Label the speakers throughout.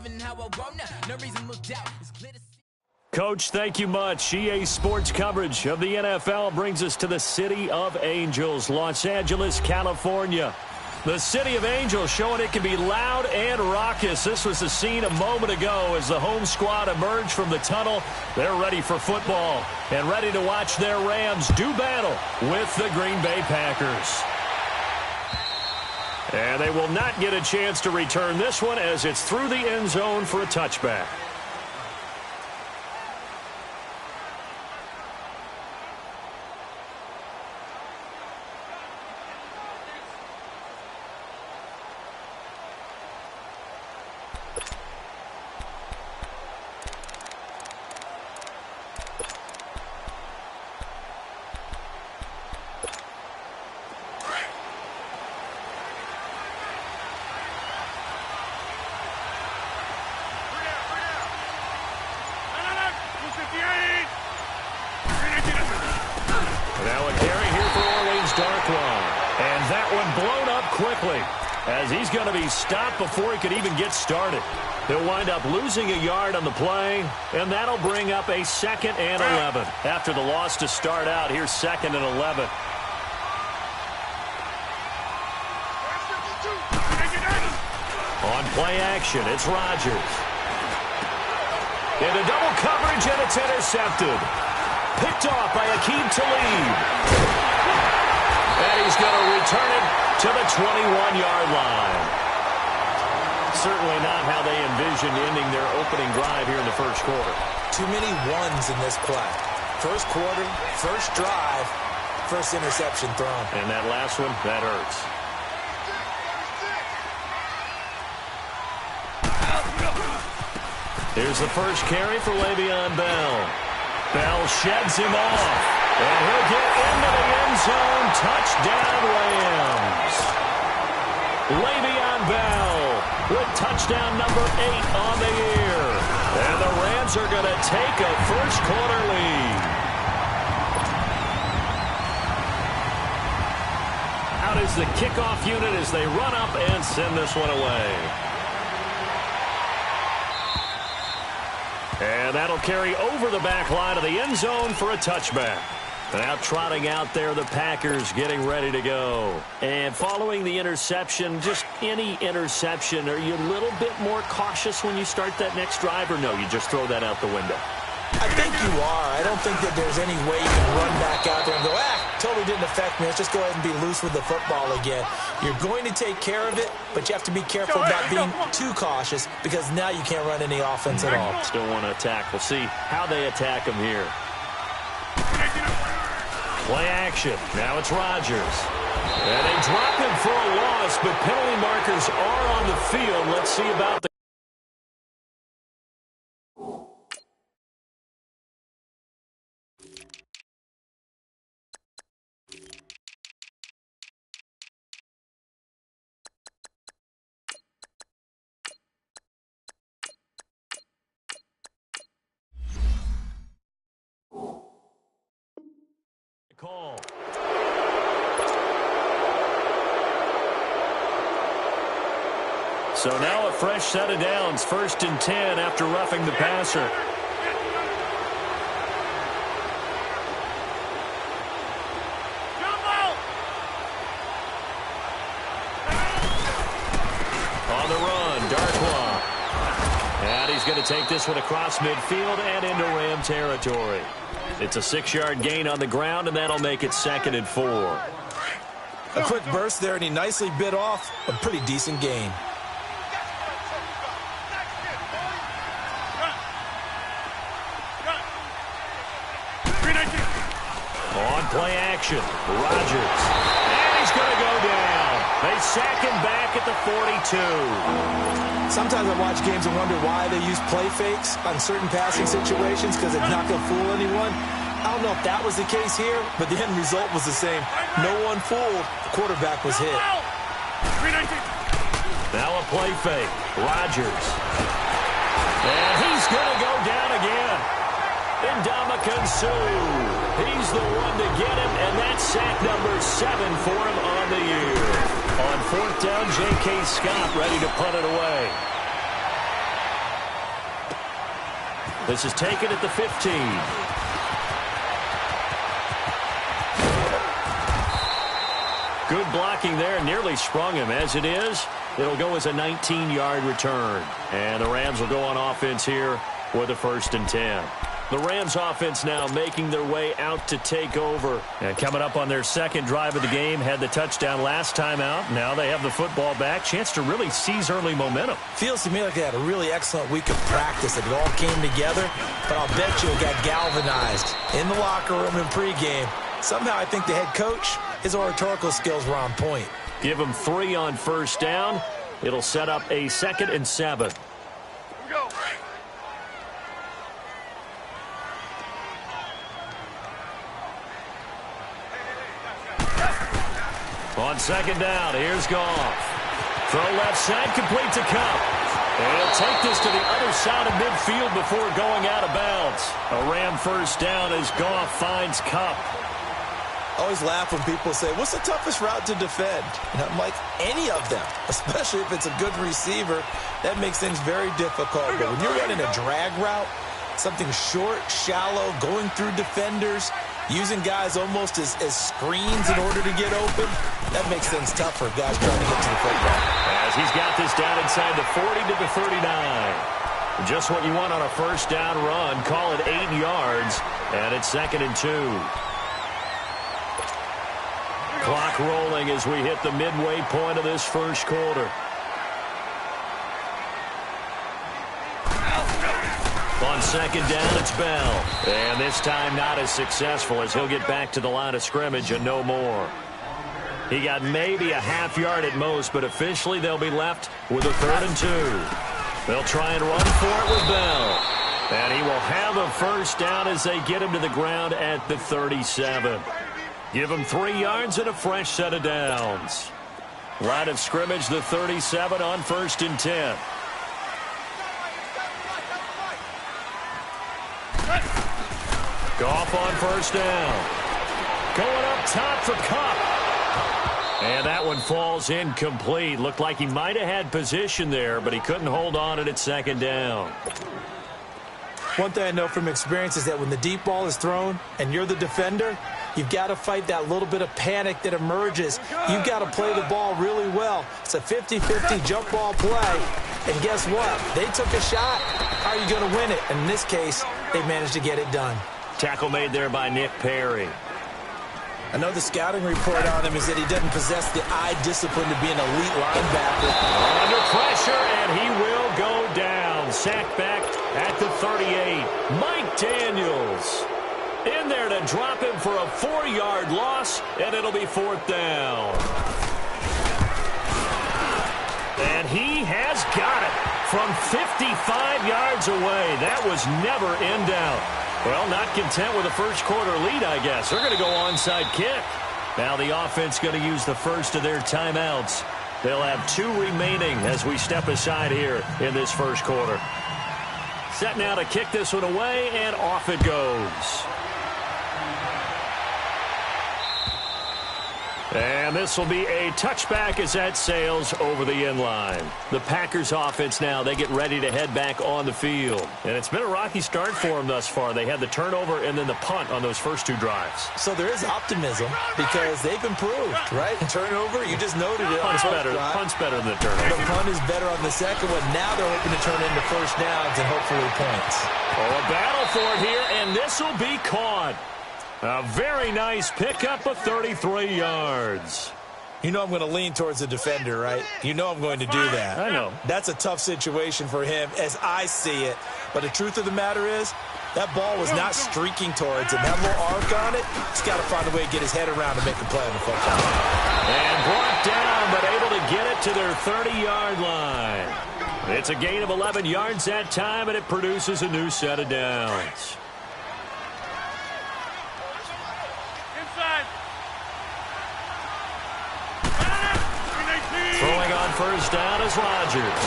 Speaker 1: living how I want now. No reason to look down. It's clear to see.
Speaker 2: Coach, thank you much. EA Sports coverage of the NFL brings us to the City of Angels, Los Angeles, California. The City of Angels showing it can be loud and raucous. This was the scene a moment ago as the home squad emerged from the tunnel. They're ready for football and ready to watch their Rams do battle with the Green Bay Packers. And they will not get a chance to return this one as it's through the end zone for a touchback.
Speaker 3: As he's going to be stopped before he could even get started. He'll wind up losing a yard on the play, and that'll bring up a 2nd and 11. After the loss to start out, here's 2nd and 11. On play action, it's Rodgers. Into double coverage, and it's intercepted. Picked off by Akeem Talib. And he's going to return it to the 21-yard line. Certainly not how they envisioned ending their opening drive here in the first quarter.
Speaker 4: Too many ones in this play. First quarter, first drive, first interception thrown.
Speaker 3: And that last one, that hurts. Here's the first carry for Le'Veon Bell. Bell sheds him off. And he'll get into the end zone. Touchdown, Rams. Le'Veon Bell with touchdown number 8 on the year. And the Rams are going to take a first quarter lead. Out is the kickoff unit as they run up and send this one away. And that'll carry over the back line of the end zone for a touchback. Now trotting out there, the Packers getting ready to go. And following the interception, just any interception, are you a little bit more cautious when you start that next drive, or no, you just throw that out the window?
Speaker 4: I think you are. I don't think that there's any way you can run back out there and go, totally didn't affect me. Let's just go ahead and be loose with the football again. You're going to take care of it, but you have to be careful about being too cautious because now you can't run any offense at all.
Speaker 3: Still want to attack. We'll see how they attack him here. Play action. Now it's Rodgers. And they drop him for a loss, but penalty markers are on the field. Let's see about the... call. So now a fresh set of downs, 1st and 10 after roughing the passer. On the run, Darkwa. And he's going to take this one across midfield and into Ram territory. It's a 6-yard gain on the ground, and that'll make it 2nd and 4.
Speaker 4: A quick burst there, and he nicely bit off a pretty decent gain.
Speaker 3: On play action, Rodgers. And he's going to go down. They sack him back at the 42.
Speaker 4: Sometimes I watch games and wonder why they use play fakes on certain passing situations because it's not going to fool anyone. I don't know if that was the case here, but the end result was the same. No one fooled. The quarterback was hit.
Speaker 3: Now a play fake. Rodgers. And he's going to go down again. Ndamukong Suh. He's the one to get him, and that's sack number 7 for him on the year. On 4th down, J.K. Scott ready to punt it away.
Speaker 2: This is taken at the 15. Good blocking there. Nearly sprung him. As it is, it'll go as a 19-yard return. And the Rams will go on offense here with a 1st and 10. The Rams offense now making their way out to take over. And coming up on their second drive of the game, had the touchdown last time out. Now they have the football back. Chance to really seize early momentum.
Speaker 4: Feels to me like they had a really excellent week of practice. It all came together, but I'll bet you it got galvanized in the locker room in pregame. Somehow I think the head coach, his oratorical skills were on point.
Speaker 2: Give him 3 on 1st down. It'll set up a 2nd and 7. On 2nd down, here's Goff. Throw left side, complete to Kupp. And he'll take this to the other side of midfield before going out of bounds. A Ram 1st down as Goff finds Kupp.
Speaker 4: I always laugh when people say, what's the toughest route to defend? And I'm like, any of them, especially if it's a good receiver. That makes things very difficult. But when you're running a drag route, something short, shallow, going through defenders, using guys almost as screens in order to get open, that makes things tough for guys trying to get to the football.
Speaker 2: As he's got this down inside the 40 to the 39. Just what you want on a 1st down run. Call it 8 yards, and it's 2nd and 2. Clock rolling as we hit the midway point of this 1st quarter. On 2nd down, it's Bell. And this time not as successful as he'll get back to the line of scrimmage and no more. He got maybe a half yard at most, but officially they'll be left with a 3rd and 2. They'll try and run for it with Bell. And he will have a 1st down as they get him to the ground at the 37. Give him 3 yards and a fresh set of downs. Line of scrimmage, the 37 on 1st and 10. Goff on 1st down. Going up top for Kupp. And that one falls incomplete. Looked like he might have had position there, but he couldn't hold on it at 2nd down.
Speaker 4: One thing I know from experience is that when the deep ball is thrown and you're the defender, you've got to fight that little bit of panic that emerges. You've got to play the ball really well. It's a 50-50 jump ball play. And guess what? They took a shot. How are you going to win it? And in this case, they managed to get it done.
Speaker 2: Tackle made there by Nick Perry.
Speaker 4: I know the scouting report on him is that he doesn't possess the eye discipline to be an elite linebacker.
Speaker 2: Under pressure, and he will go down. Sacked back at the 38. Mike Daniels in there to drop him for a 4-yard loss, and it'll be 4th down. And he has got it from 55 yards away. That was never in doubt. Well, not content with a 1st quarter lead, I guess. They're going to go onside kick. Now the offense going to use the first of their timeouts. They'll have 2 remaining as we step aside here in this 1st quarter. Set now to kick this one away, and off it goes. And this will be a touchback as that sails over the end line. The Packers offense now, they get ready to head back on the field. And it's been a rocky start for them thus far. They had the turnover and then the punt on those first 2 drives.
Speaker 4: So there is optimism because they've improved, right? Turnover, you just noted it.
Speaker 2: Punt's better than the turnover.
Speaker 4: The punt is better on the second one. Now they're hoping to turn into 1st downs and hopefully points.
Speaker 2: Oh, a battle for it here, and this will be caught. A very nice pickup of 33 yards.
Speaker 4: You know I'm going to lean towards the defender, right? You know I'm going to do that.
Speaker 2: I know.
Speaker 4: That's a tough situation for him as I see it. But the truth of the matter is, that ball was not streaking towards him. That little arc on it, he's got to find a way to get his head around and make a play on the football.
Speaker 2: And brought down, but able to get it to their 30-yard line. It's a gain of 11 yards that time, and it produces a new set of downs. Throwing on 1st down is Rodgers.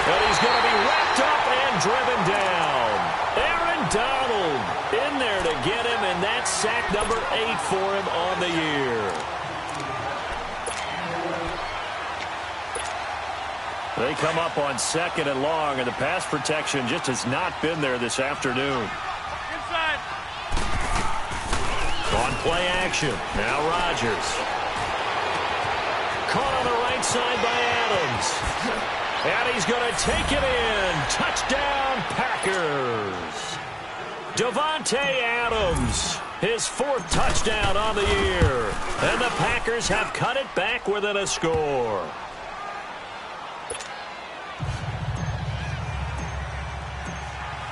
Speaker 2: And he's going to be wrapped up and driven down. Aaron Donald in there to get him, and that's sack number 8 for him on the year. They come up on 2nd and long, and the pass protection just has not been there this afternoon.
Speaker 5: Inside.
Speaker 2: On play action, now Rodgers. Caught on the right side by Adams. And he's going to take it in. Touchdown, Packers. Davante Adams, his 4th touchdown on the year. And the Packers have cut it back within a score.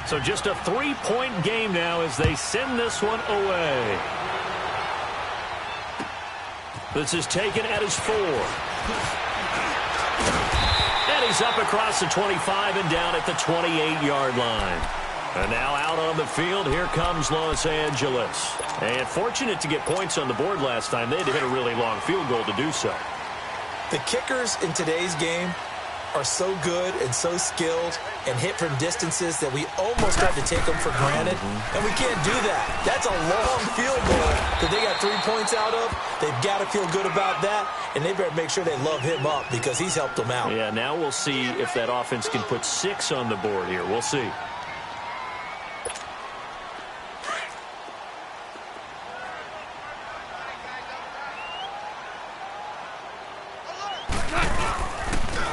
Speaker 2: So just a 3-point game now as they send this one away. This is taken at his 4. And he's up across the 25 and down at the 28-yard line. And now out on the field, here comes Los Angeles. And fortunate to get points on the board last time. They had to hit a really long field goal to do so.
Speaker 4: The kickers in today's game are so good and so skilled and hit from distances that we almost start to take them for granted. And we can't do that. That's a long field goal that they got 3 points out of. They've got to feel good about that, and they better make sure they love him up because he's helped them out.
Speaker 2: Yeah, now we'll see if that offense can put 6 on the board here. We'll see.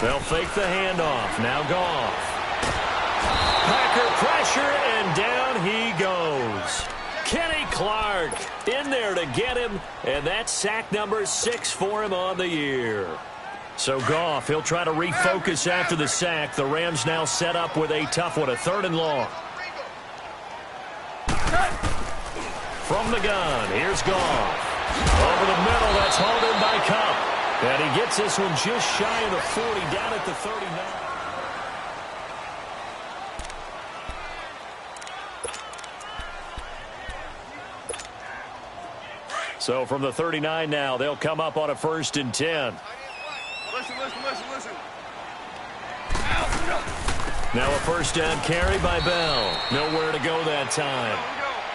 Speaker 2: They'll fake the handoff. Now Goff. Packer pressure, and down he goes. Kenny Clark in there to get him, and that's sack number 6 for him on the year. So Goff, he'll try to refocus after the sack. The Rams now set up with a tough one, a 3rd and long. From the gun, here's Goff. Over the middle, that's hauled in by Kupp. And he gets this one just shy of the 40, down at the 39. So from the 39 now, they'll come up on a 1st and 10.
Speaker 5: Listen.
Speaker 2: Now a 1st down carry by Bell. Nowhere to go that time.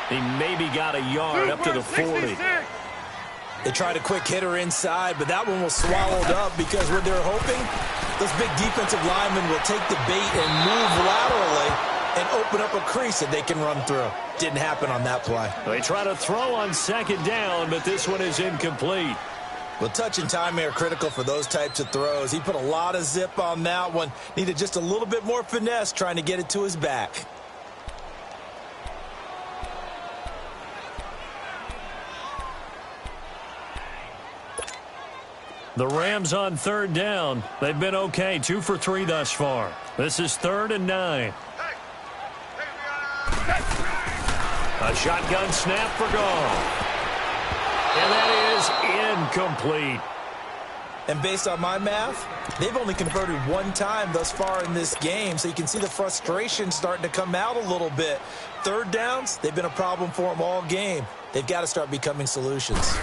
Speaker 2: He maybe got a yard up to the 40.
Speaker 4: They tried a quick hitter inside, but that one was swallowed up because what they're hoping, those big defensive linemen will take the bait and move laterally and open up a crease that they can run through. Didn't happen on that play.
Speaker 2: They try to throw on 2nd down, but this one is incomplete.
Speaker 4: Well, touch and time are critical for those types of throws. He put a lot of zip on that one. Needed just a little bit more finesse trying to get it to his back.
Speaker 2: The Rams on 3rd down. They've been okay, 2 for 3 thus far. This is 3rd and 9. A shotgun snap for Goff. And that is incomplete.
Speaker 4: And based on my math, they've only converted 1 time thus far in this game, so you can see the frustration starting to come out a little bit. 3rd downs, they've been a problem for them all game. They've got to start becoming solutions.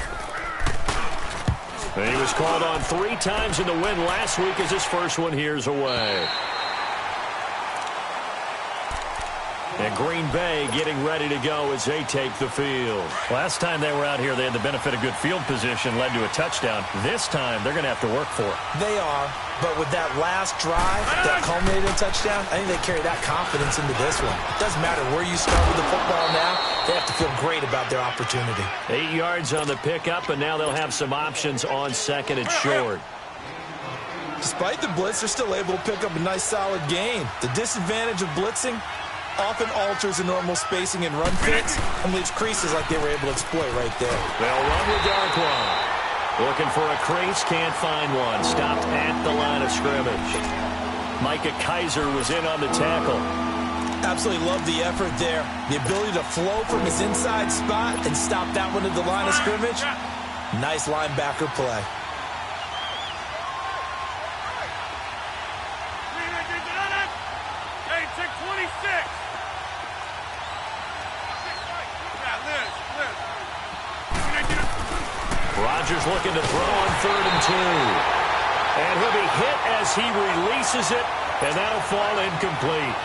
Speaker 2: And he was called on 3 times in the win last week as his first one here's away. And Green Bay getting ready to go as they take the field. Last time they were out here, they had the benefit of good field position, led to a touchdown. This time, they're going to have to work for it.
Speaker 4: They are, but with that last drive that culminated in touchdown, I think they carry that confidence into this one. It doesn't matter where you start with the football now. They have to feel great about their opportunity.
Speaker 2: 8 yards on the pickup, and now they'll have some options on 2nd and short.
Speaker 4: Despite the blitz, they're still able to pick up a nice, solid gain. The disadvantage of blitzing often alters the normal spacing and run fits and leaves creases like they were able to exploit right there.
Speaker 2: They'll run with Darkwa. Looking for a crease, can't find one. Stopped at the line of scrimmage. Micah Kaiser was in on the tackle.
Speaker 4: Absolutely love the effort there. The ability to flow from his inside spot and stop that one at the line of scrimmage. Nice linebacker play.
Speaker 2: Rodgers looking to throw on 3rd and 2. And he'll be hit as he releases it, and that'll fall incomplete.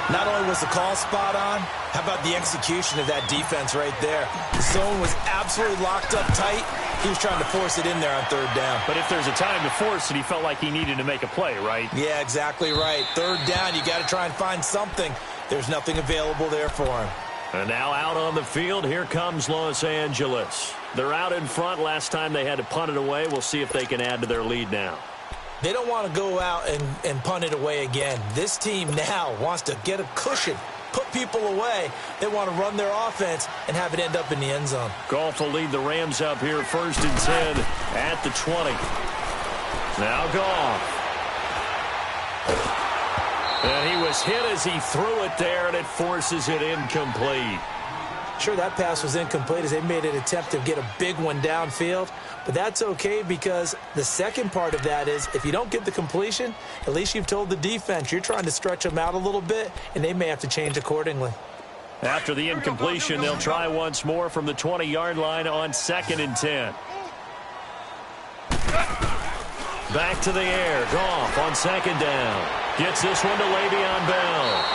Speaker 4: Not only was the call spot on, how about the execution of that defense right there? The zone was absolutely locked up tight. He was trying to force it in there on third down.
Speaker 2: But if there's a time to force it, he felt like he needed to make a play, right?
Speaker 4: Yeah, exactly right. Third down, you got to try and find something. There's nothing available there for him.
Speaker 2: And now out on the field, here comes Los Angeles. They're out in front. Last time they had to punt it away. We'll see if they can add to their lead now.
Speaker 4: They don't want to go out and punt it away again. This team now wants to get a cushion, put people away. They want to run their offense and have it end up in the end zone.
Speaker 2: Goff will lead the Rams up here, 1st and 10 at the 20. Now Goff. And he was hit as he threw it there, and it forces it incomplete.
Speaker 4: Sure, that pass was incomplete as they made an attempt to get a big one downfield. But that's okay because the second part of that is if you don't get the completion, at least you've told the defense you're trying to stretch them out a little bit, and they may have to change accordingly.
Speaker 2: After the incompletion, they'll try once more from the 20-yard line on 2nd and 10. Back to the air. Goff on 2nd down. Gets this one to Le'Veon Bell.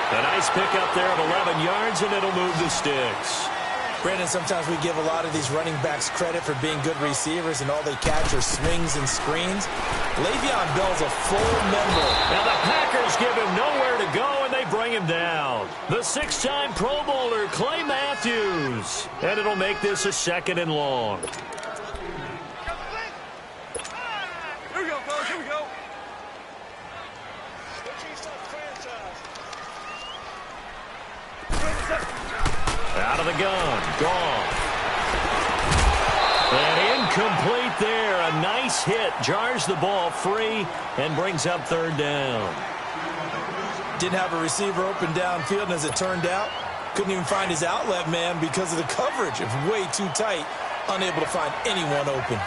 Speaker 2: A nice pickup there of 11 yards, and it'll move the sticks.
Speaker 4: Brandon, sometimes we give a lot of these running backs credit for being good receivers, and all they catch are swings and screens. Le'Veon Bell's a full member.
Speaker 2: Now the Packers give him nowhere to go, and they bring him down. The 6-time Pro Bowler, Clay Matthews. And it'll make this a 2nd and long.
Speaker 5: Here we go, fellas. Here we go.
Speaker 2: Out of the gun. Goff. And incomplete there. A nice hit. Jars the ball free and brings up 3rd down.
Speaker 4: Didn't have a receiver open downfield, and as it turned out, couldn't even find his outlet man because of the coverage. It was way too tight. Unable to find anyone open.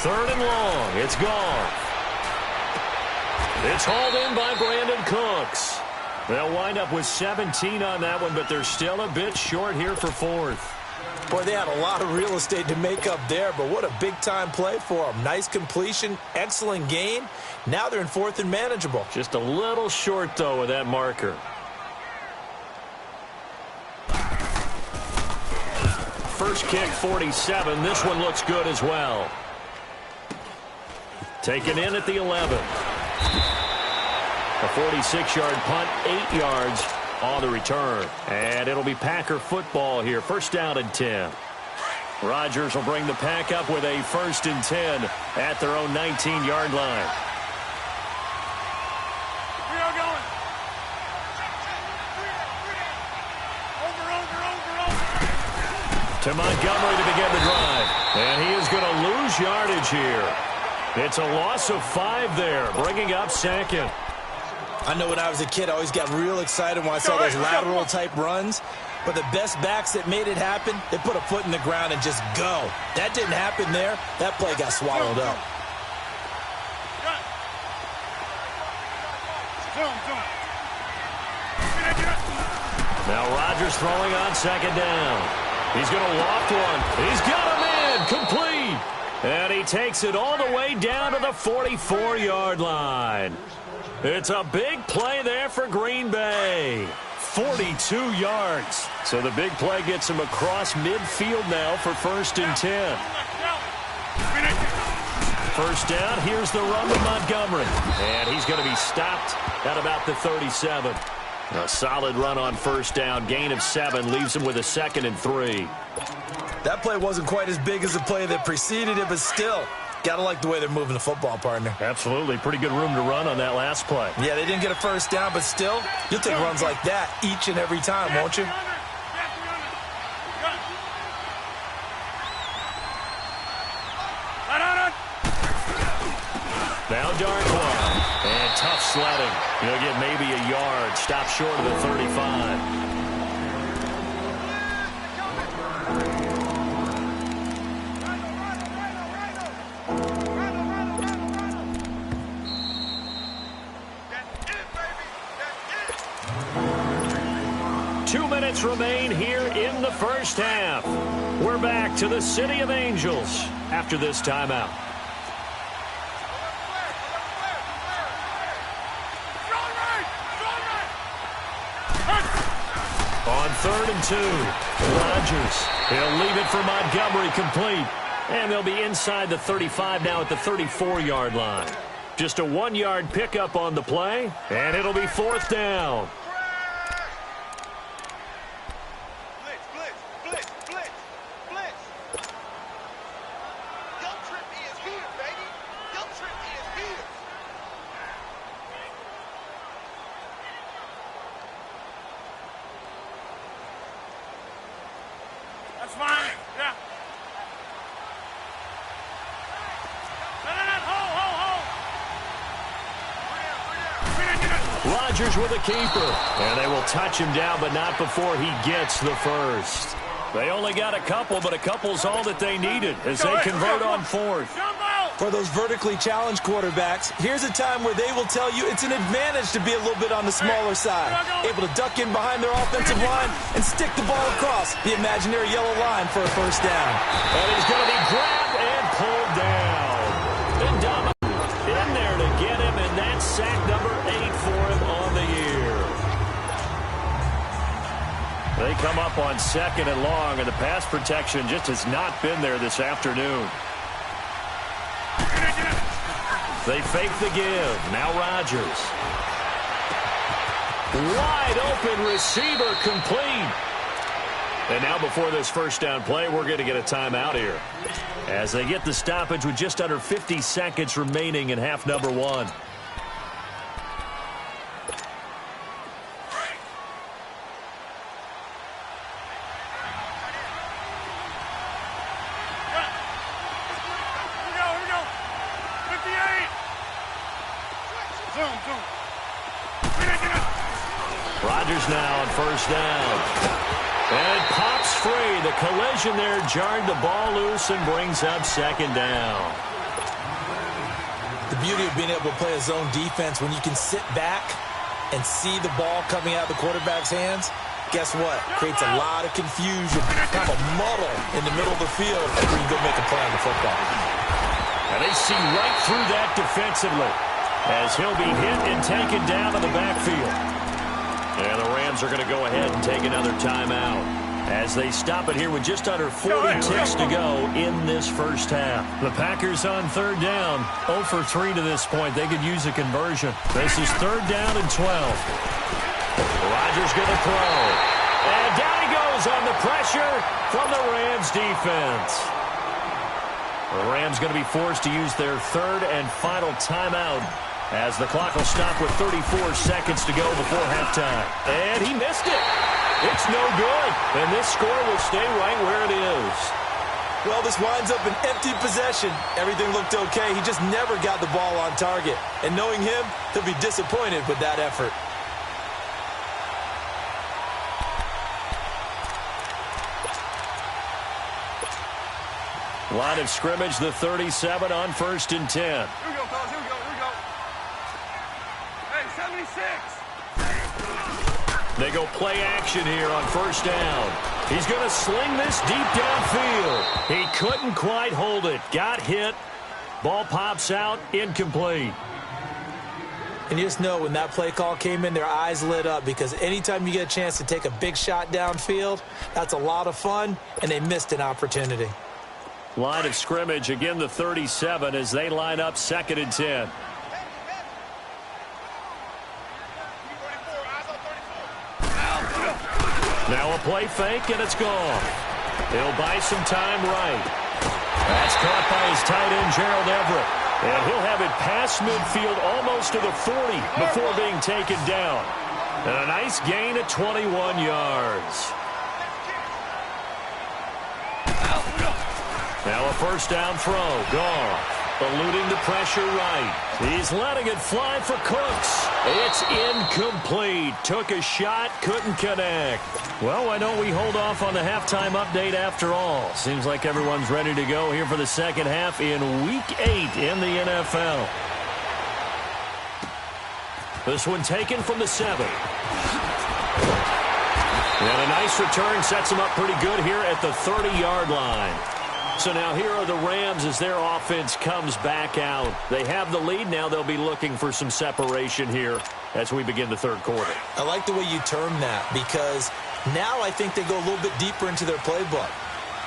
Speaker 2: 3rd and long. It's Goff. It's hauled in by Brandon Cooks. They'll wind up with 17 on that one, but they're still a bit short here for 4th.
Speaker 4: Boy, they had a lot of real estate to make up there, but what a big-time play for them. Nice completion, excellent game. Now they're in 4th and manageable.
Speaker 2: Just a little short, though, with that marker. First kick, 47. This one looks good as well. Taken in at the 11. A 46-yard punt, 8 yards on the return. And it'll be Packer football here. 1st down and 10. Rodgers will bring the Pack up with a 1st and 10 at their own 19-yard line.
Speaker 5: We are going. Over.
Speaker 2: To Montgomery to begin the drive. And he is going to lose yardage here. It's a loss of 5 there, bringing up 2nd.
Speaker 4: I know when I was a kid, I always got real excited when I saw those lateral-type runs. But the best backs that made it happen, they put a foot in the ground and just go. That didn't happen there. That play got swallowed up.
Speaker 2: Now Rodgers throwing on 2nd down. He's going to loft one. He's got a man. Complete. And he takes it all the way down to the 44-yard line. It's a big play there for Green Bay. 42 yards. So the big play gets him across midfield now for 1st and 10. 1st down. Here's the run to Montgomery. And he's going to be stopped at about the 37. A solid run on 1st down. Gain of 7 leaves him with a 2nd and 3.
Speaker 4: That play wasn't quite as big as the play that preceded it, but still, got to like the way they're moving the football, partner.
Speaker 2: Absolutely. Pretty good room to run on that last play.
Speaker 4: Yeah, they didn't get a 1st down, but still, you'll take runs like that each and every time, won't you?
Speaker 2: Now Darkwa. And tough sledding. He'll get maybe a yard. Stop short of the 35. 2 minutes remain here in the 1st half. We're back to the City of Angels after this timeout. 3rd and 2. Rodgers, he'll leave it for Montgomery, complete. And they'll be inside the 35 now at the 34-yard line. Just a 1-yard pickup on the play, and it'll be 4th down.
Speaker 5: That's fine. Yeah.
Speaker 2: Rodgers with a keeper. And they will touch him down, but not before he gets the first. They only got a couple, but a couple's all that they needed as they convert on 4th.
Speaker 4: For those vertically challenged quarterbacks, here's a time where they will tell you it's an advantage to be a little bit on the smaller side. Able to duck in behind their offensive line and stick the ball across the imaginary yellow line for a first down.
Speaker 2: And he's going to be grabbed and pulled down. Indama in there to get him, and that's sack number 8 for him on the year. They come up on 2nd and long, and the pass protection just has not been there this afternoon. They fake the give. Now Rodgers. Wide open receiver, complete. And now before this first down play, we're going to get a timeout here, as they get the stoppage with just under 50 seconds remaining in half number 1. Rodgers now on first down. And it pops free. The collision there jarred the ball loose and brings up 2nd down.
Speaker 4: The beauty of being able to play a zone defense when you can sit back and see the ball coming out of the quarterback's hands, guess what? Creates a lot of confusion, kind of a muddle in the middle of the field where you go make a play on the football.
Speaker 2: And they see right through that defensively, as he'll be hit and taken down in the backfield. And the Rams are going to go ahead and take another timeout, as they stop it here with just under 40 ticks to go in this first half. The Packers on 3rd down, 0 for 3 to this point. They could use a conversion. This is 3rd down and 12. Rodgers going to throw. And down he goes on the pressure from the Rams defense. The Rams going to be forced to use their 3rd and final timeout, as the clock will stop with 34 seconds to go before halftime. And he missed it. It's no good. And this score will stay right where it is.
Speaker 4: Well, this winds up an empty possession. Everything looked okay. He just never got the ball on target. And knowing him, he'll be disappointed with that effort.
Speaker 2: Line of scrimmage, the 37 on 1st and 10.
Speaker 5: Here we go, fellas. Here we go. Here we go. Hey, 76.
Speaker 2: They go play action here on 1st down. He's going to sling this deep downfield. He couldn't quite hold it. Got hit. Ball pops out. Incomplete.
Speaker 4: And you just know when that play call came in, their eyes lit up, because anytime you get a chance to take a big shot downfield, that's a lot of fun, and they missed an opportunity.
Speaker 2: Line of scrimmage, again the 37 as they line up 2nd and 10. Now a play fake, and it's gone. He'll buy some time right. That's caught by his tight end, Gerald Everett. And he'll have it past midfield almost to the 40 before being taken down. And a nice gain at 21 yards. Now a first down throw. Goff eluding the pressure right. He's letting it fly for Cooks. It's incomplete. Took a shot, couldn't connect. Well, why don't we hold off on the halftime update after all? Seems like everyone's ready to go here for the second half in Week 8 in the NFL. This one taken from the 7. And a nice return sets him up pretty good here at the 30-yard line. So now here are the Rams as their offense comes back out. They have the lead. Now they'll be looking for some separation here as we begin the third quarter.
Speaker 4: I like the way you term that, because Now I think they go a little bit deeper into their playbook.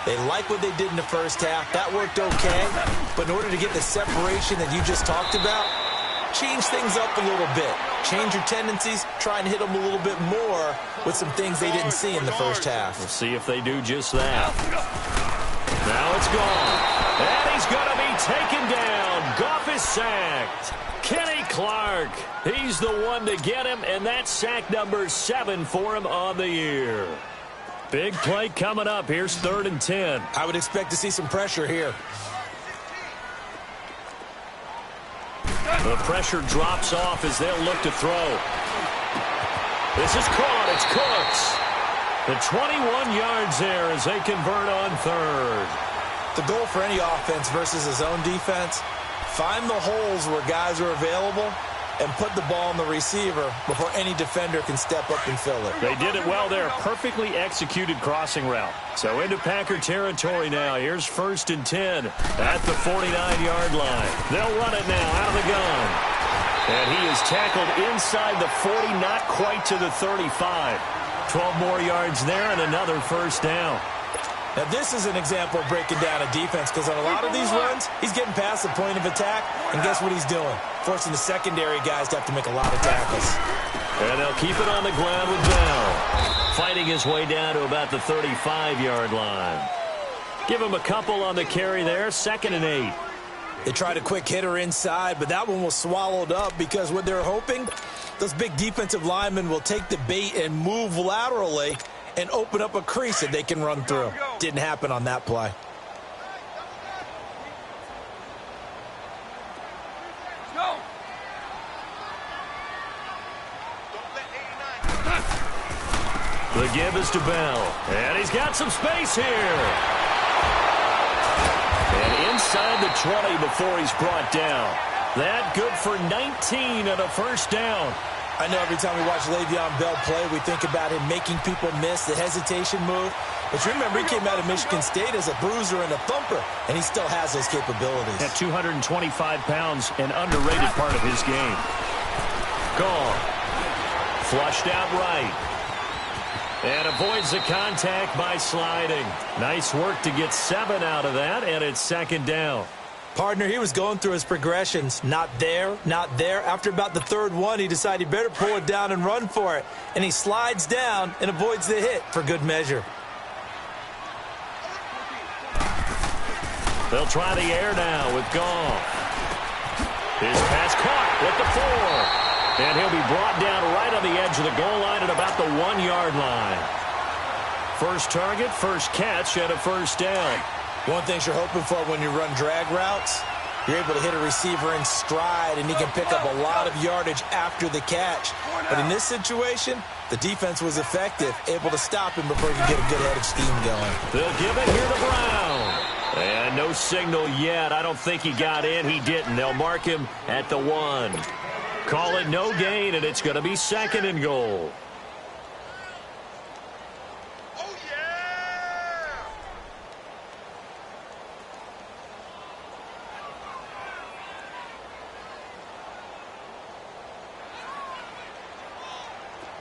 Speaker 4: They like what they did in the first half. That worked okay. But in order to get the separation that you just talked about, change things up a little bit. Change your tendencies. Try and hit them a little bit more with some things they didn't see in the first half.
Speaker 2: We'll see if they do just that. Now it's gone. And he's going to be taken down. Goff is sacked. Kenny Clark, he's the one to get him, and that's sack number 7 for him on the year. Big play coming up. Here's 3rd and 10.
Speaker 4: I would expect to see some pressure here.
Speaker 2: The pressure drops off as they'll look to throw. This is caught. It's Cooks. The 21 yards there as they convert on 3rd.
Speaker 4: The goal for any offense versus his own defense, find the holes where guys are available and put the ball on the receiver before any defender can step up and fill it.
Speaker 2: They did it well there. Perfectly executed crossing route. So into Packer territory now. Here's 1st and 10 at the 49-yard line. They'll run it now out of the gun. And he is tackled inside the 40, not quite to the 35. 12 more yards there and another 1st down.
Speaker 4: Now, this is an example of breaking down a defense because on a lot of these runs, he's getting past the point of attack, and guess what he's doing? Forcing the secondary guys to have to make a lot of tackles.
Speaker 2: And they'll keep it on the ground with Bell. Fighting his way down to about the 35-yard line. Give him a couple on the carry there, 2nd and 8.
Speaker 4: They tried a quick hitter inside, but that one was swallowed up because what they're hoping, those big defensive linemen will take the bait and move laterally and open up a crease that they can run through. Didn't happen on that play.
Speaker 2: The give is to Bell. And he's got some space here. And inside the 20 before he's brought down. That good for 19 and a 1st down.
Speaker 4: I know every time we watch Le'Veon Bell play, we think about him making people miss the hesitation move. But you remember, he came out of Michigan State as a bruiser and a thumper, and he still has those capabilities.
Speaker 2: At 225 pounds, an underrated part of his game. Gone. Flushed out right. And avoids the contact by sliding. Nice work to get 7 out of that, and it's 2nd down.
Speaker 4: Partner, he was going through his progressions. Not there, not there. After about the 3rd one, he decided he better pull it down and run for it. And he slides down and avoids the hit for good measure.
Speaker 2: They'll try the air now with Goff. His pass caught with the 4. And he'll be brought down right on the edge of the goal line at about the 1-yard line. First target, first catch, and a 1st down.
Speaker 4: One thing you're hoping for when you run drag routes, you're able to hit a receiver in stride, and he can pick up a lot of yardage after the catch. But in this situation, the defense was effective, able to stop him before he could get a good head of steam going.
Speaker 2: They'll give it here to Brown. And no signal yet. I don't think he got in. He didn't. They'll mark him at the 1. Call it no gain, and it's going to be 2nd and goal.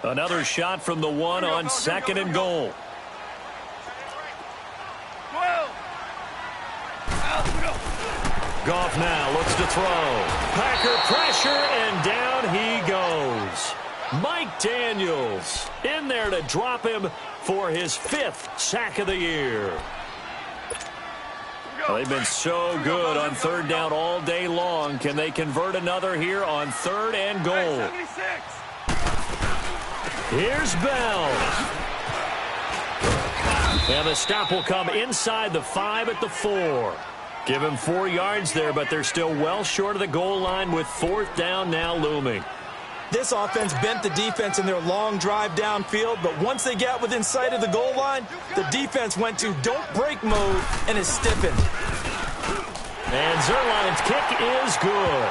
Speaker 2: Another shot from the 1 on 2nd and goal. Goff now looks to throw. Packer pressure, and down he goes. Mike Daniels in there to drop him for his 5th sack of the year. Well, they've been so good on 3rd down all day long. Can they convert another here on 3rd and goal? Here's Bell. And the stop will come inside the 5 at the 4. Give him 4 yards there, but they're still well short of the goal line with 4th down now looming.
Speaker 4: This offense bent the defense in their long drive downfield, but once they got within sight of the goal line, the defense went to don't break mode and is stiffened.
Speaker 2: And Zerline's kick is good.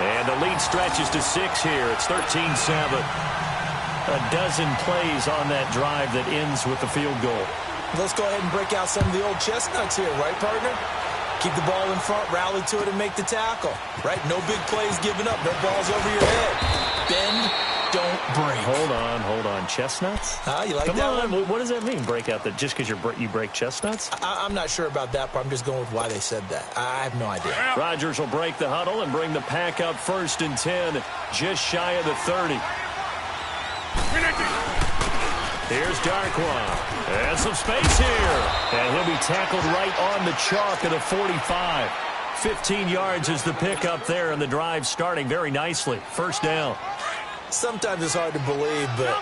Speaker 2: And the lead stretches to 6 here. It's 13-7. A dozen plays on that drive that ends with the field goal.
Speaker 4: Let's go ahead and break out some of the old chestnuts here, right, partner? Keep the ball in front, rally to it, and make the tackle, right? No big plays given up, no balls over your head. Bend, don't break.
Speaker 2: Hold on. Chestnuts?
Speaker 4: You like
Speaker 2: Come
Speaker 4: that
Speaker 2: on.
Speaker 4: one?
Speaker 2: What does that mean, break out? Just because you break chestnuts?
Speaker 4: I'm not sure about that, but I'm just going with why they said that. I have no idea.
Speaker 2: Rodgers will break the huddle and bring the pack up 1st and 10, just shy of the 30. Here's Darkwa. And some space here. And he'll be tackled right on the chalk of the 45. 15 yards is the pickup there, and the drive starting very nicely. 1st down.
Speaker 4: Sometimes it's hard to believe, but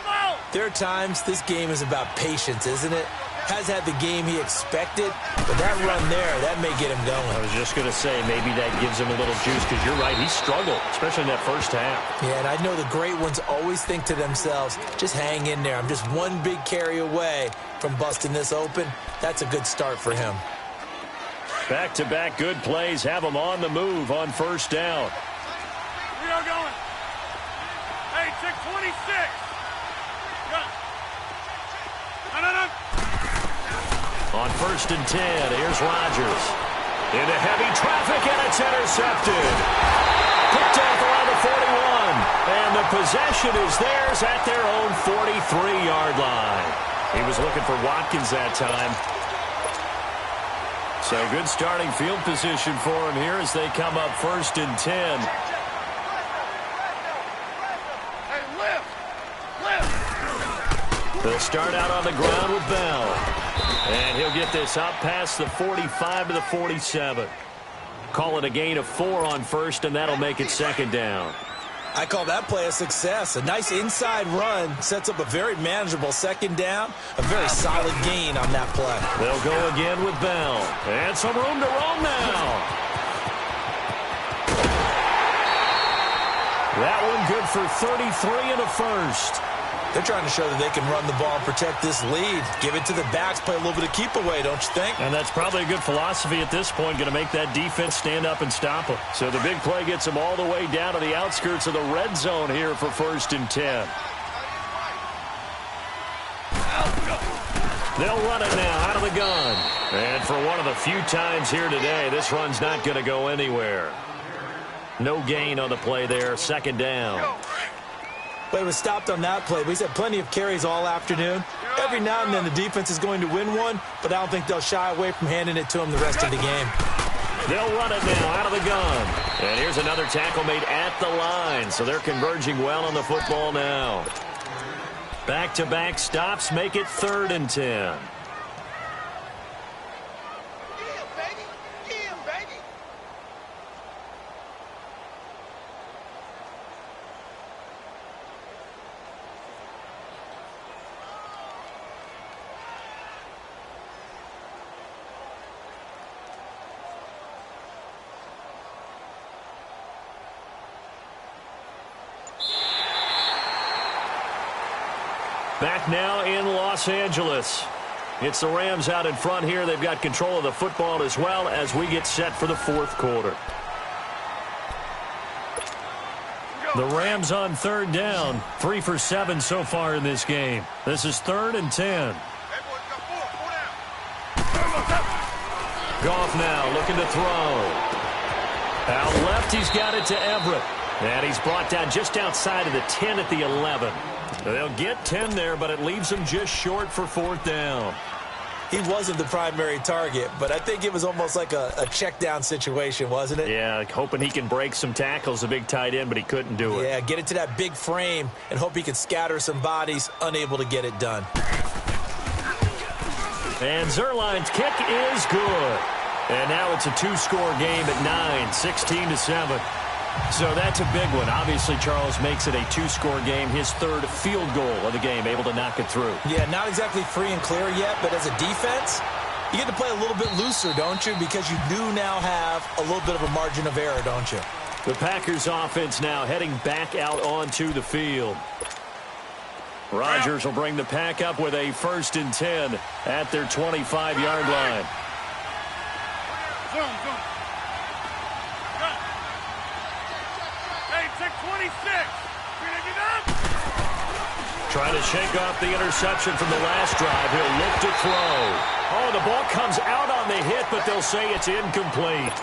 Speaker 4: there are times this game is about patience, isn't it? Has had the game he expected, but that run there, that may get him going.
Speaker 2: I was just going to say, maybe that gives him a little juice, because you're right, he struggled, especially in that 1st half.
Speaker 4: Yeah, and I know the great ones always think to themselves, just hang in there. I'm just one big carry away from busting this open. That's a good start for him.
Speaker 2: Back-to-back good plays have him on the move on 1st down.
Speaker 5: We are going. Hey, check 26. Go. No.
Speaker 2: On 1st and 10, here's Rodgers. Into heavy traffic, and it's intercepted. Picked off around the 41. And the possession is theirs at their own 43-yard line. He was looking for Watkins that time. So good starting field position for him here as they come up 1st and 10.
Speaker 5: Hey, lift.
Speaker 2: They'll start out on the ground with Bell. And he'll get this up past the 45 to the 47. Call it a gain of 4 on 1st, and that'll make it 2nd down.
Speaker 4: I call that play a success. A nice inside run sets up a very manageable 2nd down. A very solid gain on that play.
Speaker 2: They'll go again with Bell. And some room to roam now. That one good for 33 in the 1st.
Speaker 4: They're trying to show that they can run the ball and protect this lead. Give it to the backs, play a little bit of keep away, don't you think?
Speaker 2: And that's probably a good philosophy at this point, going to make that defense stand up and stop them. So the big play gets them all the way down to the outskirts of the red zone here for 1st and 10. They'll run it now out of the gun. And for one of the few times here today, this run's not going to go anywhere. No gain on the play there, 2nd down.
Speaker 4: But it was stopped on that play. But he's had plenty of carries all afternoon. Every now and then the defense is going to win one, but I don't think they'll shy away from handing it to him the rest of the game.
Speaker 2: They'll run it now out of the gun. And here's another tackle made at the line, so they're converging well on the football now. Back-to-back stops make it 3rd and 10. Back now in Los Angeles. It's the Rams out in front here. They've got control of the football as well as we get set for the 4th quarter. The Rams on 3rd down. 3 for 7 so far in this game. This is 3rd and 10. Goff now looking to throw. Out left, he's got it to Everett. And he's brought down just outside of the 10 at the 11. They'll get 10 there, but it leaves them just short for 4th down.
Speaker 4: He wasn't the primary target, but I think it was almost like a check down situation, wasn't it?
Speaker 2: Yeah, hoping he can break some tackles, a big tight end, but he couldn't do it.
Speaker 4: Yeah, get it to that big frame and hope he can scatter some bodies, unable to get it done.
Speaker 2: And Zerline's kick is good. And now it's a 2-score game at 9, 16-7. So that's a big one. Obviously, Charles makes it a 2-score game, his 3rd field goal of the game, able to knock it through.
Speaker 4: Yeah, not exactly free and clear yet, but as a defense, you get to play a little bit looser, don't you? Because you do now have a little bit of a margin of error, don't you?
Speaker 2: The Packers offense now heading back out onto the field. Rodgers will bring the pack up with a 1st and 10 at their 25-yard line.
Speaker 5: Zoom. Hey, check 26.
Speaker 2: Trying to shake off the interception from the last drive. He'll look to throw. Oh, the ball comes out on the hit, but they'll say it's incomplete.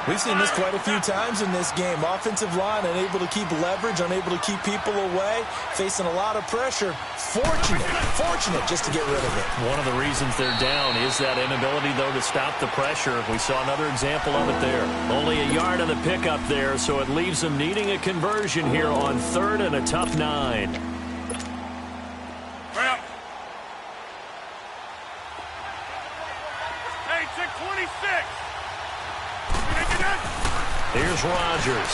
Speaker 4: We've seen this quite a few times in this game. Offensive line unable to keep leverage, unable to keep people away, facing a lot of pressure. Fortunate just to get rid of it.
Speaker 2: One of the reasons they're down is that inability, though, to stop the pressure. We saw another example of it there. Only a yard on the pickup there, so it leaves them needing a conversion here on 3rd and a tough 9.
Speaker 5: Well. Hey, check 26.
Speaker 2: Here's Rodgers.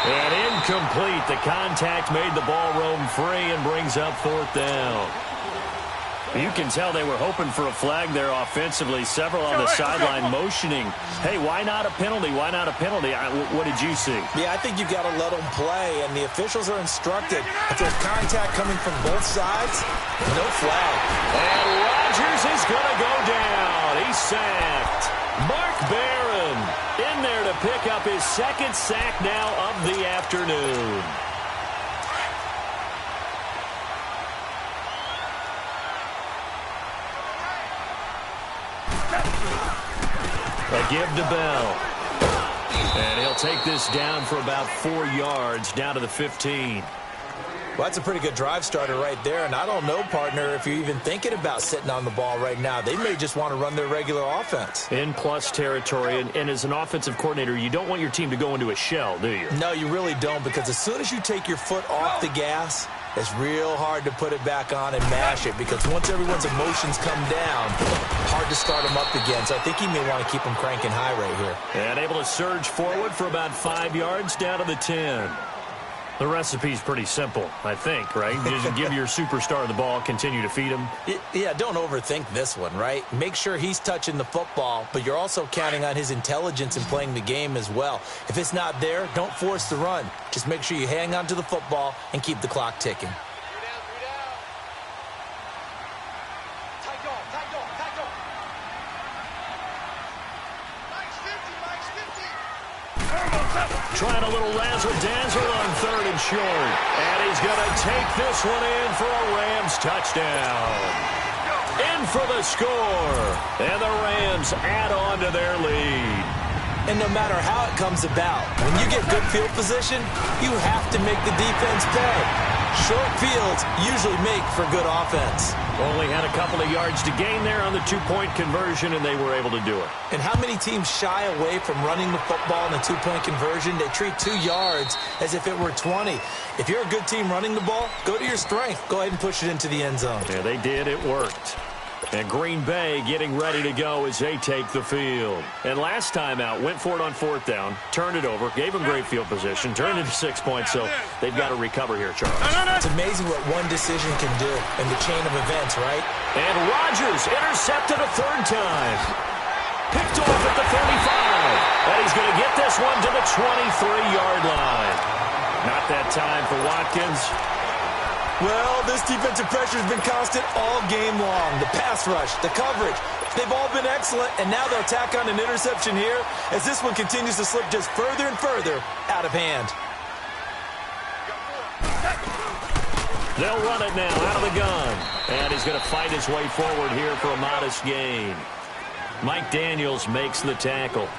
Speaker 2: And incomplete. The contact made the ball roam free and brings up 4th down. You can tell they were hoping for a flag there offensively. Several on the sideline motioning. Hey, why not a penalty? Why not a penalty? What did you see?
Speaker 4: Yeah, I think you've got to let them play, and the officials are instructed. If there's contact coming from both sides, no flag.
Speaker 2: And Rodgers is going to go down. He's sacked. Mark Barron in there to pick up his 2nd sack now of the afternoon. A give to Bell. And he'll take this down for about 4 yards, down to the 15.
Speaker 4: Well, that's a pretty good drive starter right there, and I don't know, partner, if you're even thinking about sitting on the ball right now. They may just want to run their regular offense.
Speaker 2: In plus territory, and as an offensive coordinator, you don't want your team to go into a shell, do you?
Speaker 4: No, you really don't, because as soon as you take your foot off the gas, it's real hard to put it back on and mash it, because once everyone's emotions come down, hard to start them up again. So I think he may want to keep them cranking high right here.
Speaker 2: And able to surge forward for about 5 yards, down to the 10. The recipe's pretty simple, I think, right? Just give your superstar the ball, continue to feed him.
Speaker 4: Yeah, don't overthink this one, right? Make sure he's touching the football, but you're also counting on his intelligence in playing the game as well. If it's not there, don't force the run. Just make sure you hang on to the football and keep the clock ticking.
Speaker 2: Trying a little razzle-dazzle on 3rd and short. And he's going to take this one in for a Rams touchdown. In for the score. And the Rams add on to their lead.
Speaker 4: And no matter how it comes about, when you get good field position, you have to make the defense pay. Short fields usually make for good offense.
Speaker 2: Only had a couple of yards to gain there on the 2-point conversion, and they were able to do it.
Speaker 4: And how many teams shy away from running the football in a 2-point conversion? They treat 2 yards as if it were 20. If you're a good team running the ball, go to your strength. Go ahead and push it into the end zone.
Speaker 2: Yeah, they did. It worked. And Green Bay getting ready to go as they take the field. And last time out, went for it on 4th down, turned it over, gave them great field position, turned it to 6 points, so they've got to recover here, Charles.
Speaker 4: It's amazing what one decision can do in the chain of events, right?
Speaker 2: And Rodgers intercepted a 3rd time. Picked off at the 35. And he's going to get this one to the 23-yard line. Not that time for Watkins.
Speaker 4: Well, this defensive pressure has been constant all game long. The pass rush, the coverage, they've all been excellent, and now they'll tack on an interception here as this one continues to slip just further and further out of hand.
Speaker 2: They'll run it now out of the gun, and he's going to fight his way forward here for a modest gain. Mike Daniels makes the tackle.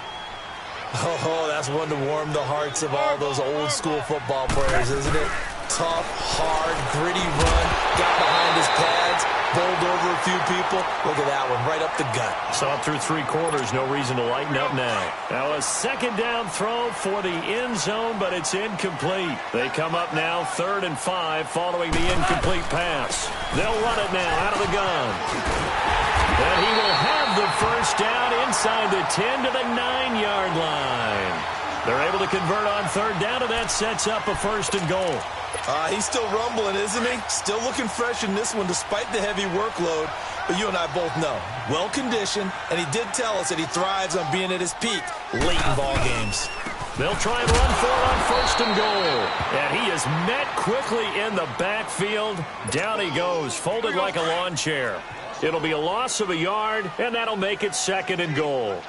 Speaker 4: Oh, that's one to warm the hearts of all those old school football players, isn't it? Tough, hard, gritty run, got behind his pads, bowled over a few people. Look at that one, right up the gut.
Speaker 2: Saw it through 3 quarters, no reason to lighten up now. Now a 2nd down throw for the end zone, but it's incomplete. They come up now 3rd and 5 following the incomplete pass. They'll run it now out of the gun. And he will have the 1st down inside the 10 to the 9-yard line. They're able to convert on 3rd down, and that sets up a 1st and goal.
Speaker 4: He's still rumbling, isn't he? Still looking fresh in this one despite the heavy workload. But you and I both know, well-conditioned, and he did tell us that he thrives on being at his peak late in ball games.
Speaker 2: They'll try and run for it on 1st and goal. And he is met quickly in the backfield. Down he goes, folded like a lawn chair. It'll be a loss of a yard, and that'll make it 2nd and goal.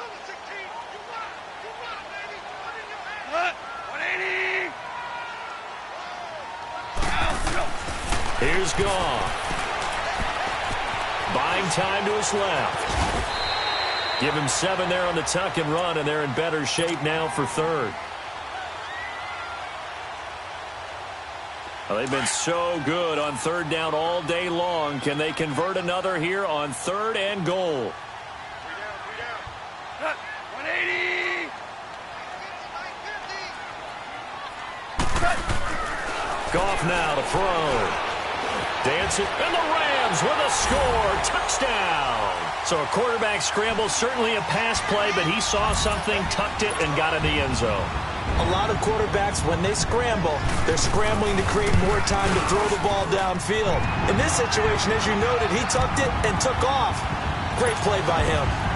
Speaker 2: Here's Goff. Buying time to his left. Give him 7 there on the tuck and run, and they're in better shape now for third. Well, they've been so good on third down all day long. Can they convert another here on 3rd and goal?
Speaker 5: 180.
Speaker 2: Goff now to throw. Dancing, and the Rams with a score. Touchdown. So a quarterback scramble, certainly a pass play, but he saw something, tucked it, and got in the end zone.
Speaker 4: A lot of quarterbacks, when they scramble, they're scrambling to create more time to throw the ball downfield. In this situation, as you noted, he tucked it and took off. Great play by him.